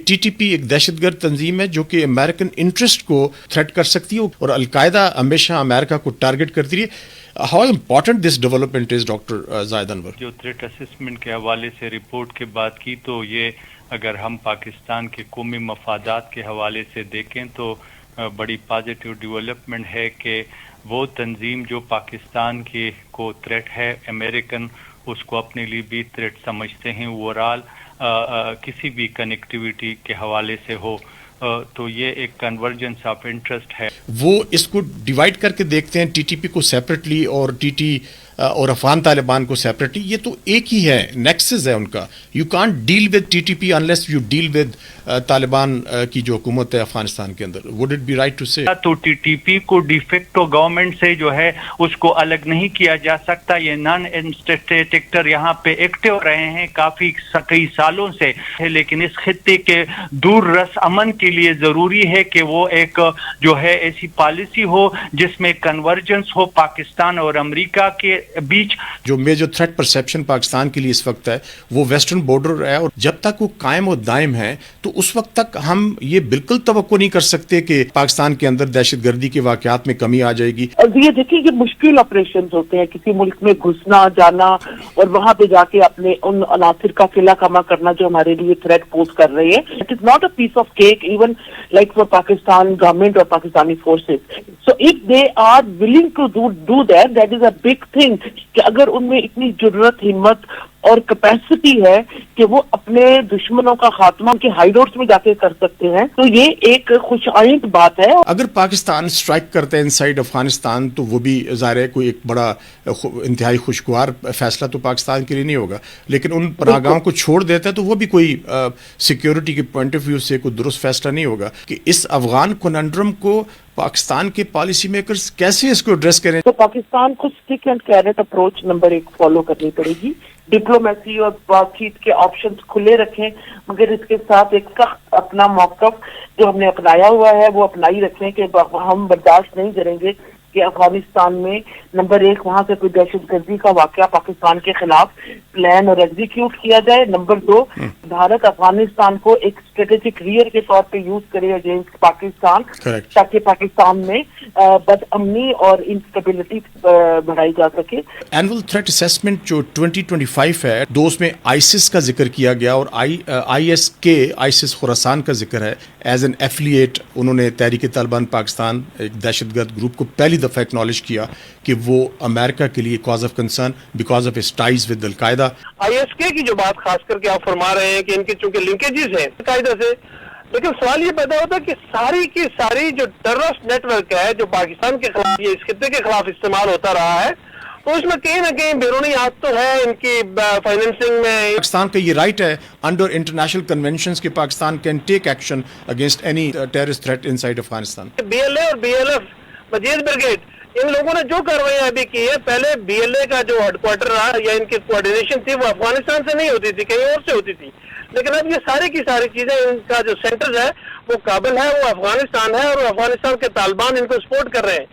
T T پی ایک دہشت گرد تنظیم ہے جو کہ امریکن انٹرسٹ کو تھریٹ کر سکتی ہے اور القاعدہ ہمیشہ امریکہ کو ٹارگٹ کرتی رہی ہے. How important this development is doctor Zahid Anwar? جو تھریٹ اسسمنٹ کے حوالے سے رپورٹ کی بات کی تو یہ اگر ہم پاکستان کے قومی مفادات کے حوالے سے دیکھیں تو بڑی پازیٹیو ڈیولپمنٹ ہے کہ وہ تنظیم جو پاکستان کے کو تھریٹ ہے امریکن اس کو اپنے لیے بھی تھریٹ سمجھتے ہیں اوورال کسی بھی کنیکٹیویٹی کے حوالے سے ہو تو یہ ایک کنورجنس آف انٹرسٹ ہے. وہ اس کو ڈیوائڈ کر کے دیکھتے ہیں ٹی ٹی پی کو سیپریٹلی اور ٹی ٹی اور افغان طالبان کو سیپریٹلی. یہ تو ایک ہی ہے, نیکسس ہے ان کا. You can't deal with T T P unless you deal with Taliban کی جو حکومت ہے افغانستان کے اندر. Would it be right to say? تو ٹی ٹی پی کو ڈیفیکٹو گورنمنٹ سے جو ہے اس کو الگ نہیں کیا جا سکتا. یہ نان اسٹیٹ ایکٹر یہاں پہ ایکٹیو رہے ہیں کافی کئی سالوں سے, لیکن اس خطے کے دور رس امن کے لیے ضروری ہے کہ وہ ایک جو ہے ایسی پالیسی ہو جس میں کنورجنس ہو پاکستان اور امریکہ کے بیچ. جو میجر تھریٹ پرسیپشن پاکستان کے لیے اس وقت ہے وہ ویسٹرن بارڈر ہے, اور جب تک وہ قائم و دائم ہے تو اس وقت تک ہم یہ بالکل توقع نہیں کر سکتے کہ پاکستان کے اندر دہشت گردی کے واقعات میں کمی آ جائے گی. اور یہ دیکھیں کہ مشکل آپریشن ہوتے ہیں کسی ملک میں گھسنا جانا اور وہاں پہ جا کے اپنے ان عناصر کا قلعہ کما کرنا جو ہمارے لیے تھریٹ پوز کر رہے ہیں. It is not a piece of cake even like for Pakistan government اور Pakistani forces. So if they are willing to do that is a big thing کہ اگر ان میں اتنی جرت ہمت اور کیپیسٹی ہے کہ وہ اپنے دشمنوں کا خاتمہ کے ہائیڈ میں جا کے کر سکتے ہیں تو یہ ایک خوش آئند بات ہے. اگر پاکستان اسٹرائک کرتا ہے انسائڈ افغانستان تو وہ بھی ظاہر ہے کوئی ایک بڑا انتہائی خوشگوار فیصلہ تو پاکستان کے لیے نہیں ہوگا, لیکن ان پناہگاہوں کو چھوڑ دیتا ہے تو وہ بھی کوئی سیکیورٹی کے پوائنٹ آف ویو سے کوئی درست فیصلہ نہیں ہوگا. کہ اس افغان کننڈرم کو پاکستان کے پالیسی میکرز کیسے اس کو ایڈریس کریں؟ تو پاکستان کو stick and carrot approach number 1 follow کرنی پڑے گی. ڈپلومیسی اور بات چیت کے آپشنز کھلے رکھیں, مگر اس کے ساتھ ایک سخت اپنا موقف جو ہم نے اپنایا ہوا ہے وہ اپنائی رکھیں کہ ہم برداشت نہیں کریں گے کہ افغانستان میں نمبر 1 وہاں سے کوئی دہشت گردی کا واقعہ پاکستان کے خلاف پلان اور ایگزیکیوٹ کیا جائے. نمبر 2 بھارت افغانستان کو ایک اسٹریٹجک ریئر کے طور پہ یوز کرے اگینسٹ پاکستان تاکہ پاکستان میں بد امنی اور انسٹیبلٹی بڑھائی جا سکے. اینول تھریٹ اسیسمنٹ جو 2025 ہے دو اس میں آئیسس کا ذکر کیا گیا اور آئی ایس کے آئیسس خراسان کا ذکر ہے ایز این ایفیلیٹ. انہوں نے تحریک طالبان پاکستان ایک دہشت گرد گروپ کو پہلی دفعہ ایکنالج کیا کہ وہ امریکہ کے لیے cause of concern because of his ties with al Qaeda. I S کے کی جو بات خاص کر کے آپ فرما رہے ہیں کہ ان کے چونکہ لنکیجز ہیں القاعدہ سے, لیکن سوال یہ پیدا ہوتا ہے کہ ساری کی ساری جو ٹیررسٹ نیٹ ورک ہے جو پاکستان کے خلاف یہ اس خطے کے خلاف استعمال ہوتا رہا ہے تو اس میں کہیں نہ کہیں بیرونی ہاتھ تو ہے ان کی فائنینسنگ میں. پاکستان کا یہ رائٹ ہے انڈر انٹرنیشنل کنونشنز کہ Pakistan can take action against any terrorist threat inside Afghanistan. B L A اور B L F Majeed brigade ان لوگوں نے جو کاروائیاں ابھی کی ہے, پہلے بی ایل اے کا جو ہیڈ کوارٹر رہا یا ان کی کوآرڈینیشن تھی وہ افغانستان سے نہیں ہوتی تھی, کہیں اور سے ہوتی تھی, لیکن اب یہ ساری کی ساری چیزیں ان کا جو سینٹر ہے وہ کابل ہے, وہ افغانستان ہے اور افغانستان کے طالبان ان کو سپورٹ کر رہے ہیں.